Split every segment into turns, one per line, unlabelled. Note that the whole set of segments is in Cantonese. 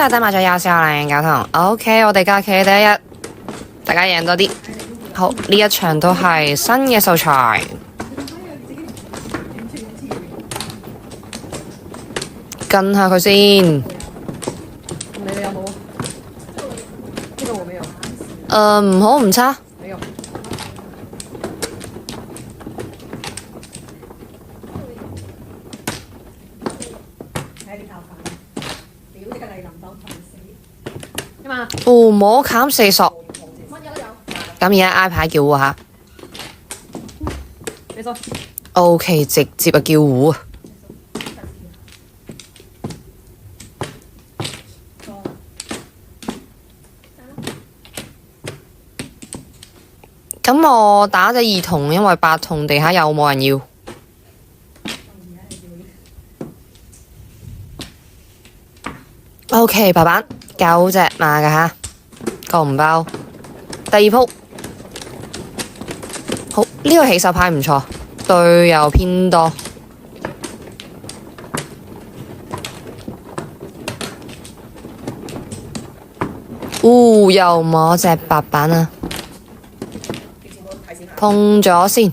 大家買咗有時候零交通 ，OK， 我哋假期第一日，大家贏多啲。好，呢一場都係新嘅素材，跟下佢先。
你哋有冇？呢個我沒有。
唔好唔差。
沒有。
哦，摸砍四索。咁而家挨牌叫糊吓。
你說。
OK， 直接啊叫糊啊。咁我打隻二筒，因為八筒地下有冇人要。OK， 白板9隻馬㗎吓，個紅包。第二鋪，好呢個起手牌唔錯，隊友偏多。又摸隻白板啊！碰咗先，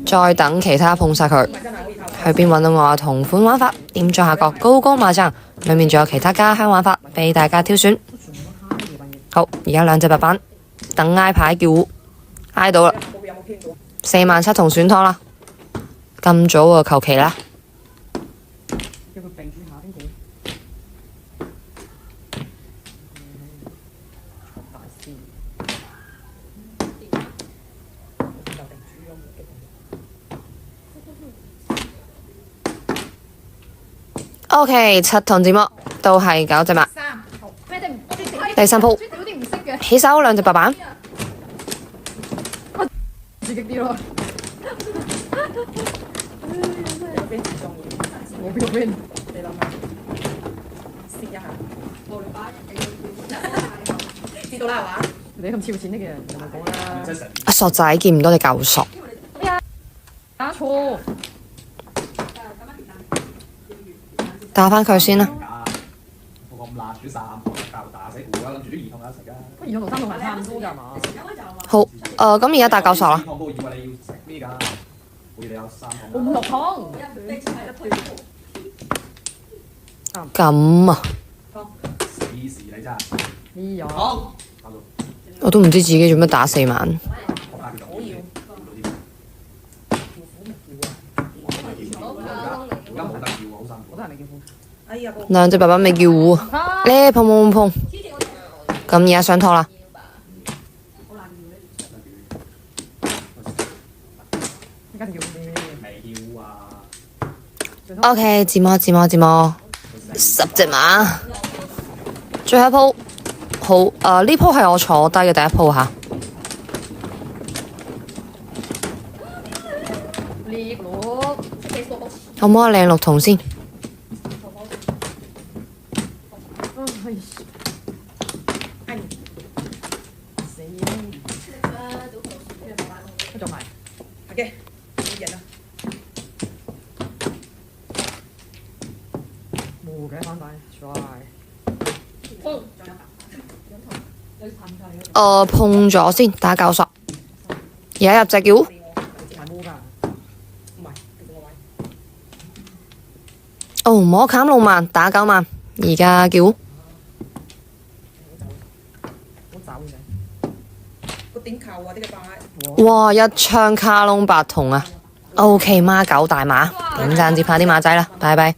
再等其他碰晒佢。去邊揾到我嘅同款玩法？點左下角高高馬爭，裏面仲有其他家鄉玩法俾大家挑選。好，而家2隻白板，等挨牌叫糊，挨到啦，47000同選湯啦。咁早啊，求其啦。OK， 7筒子摸都係9隻馬。第3鋪起手2隻白板。
刺激啲咯。我邊個邊？你諗下，試一下。知道啦係嘛？你咁超錢的嘅人同我講啦。
阿索仔見唔到你夠索。
打錯。
打返佢先啦。
二筒同3筒係差唔多㗎嘛？
好，咁而家打9索啦。
5、6筒。
咁啊！我都唔知自己做乜打4萬。2隻白板未叫糊，呢碰。咁而家上拖啦。OK， 自摸10隻馬，最後一鋪。好，呢鋪係我坐低嘅第一鋪吓。可唔可以靚6筒先？碰咗先，打9索。而家入隻叫糊。摸砍6萬，打9萬，而家叫糊。哇！一槍卡窿8筒啊 ！OK， 孖9大馬，點贊接下啲馬仔啦，拜拜。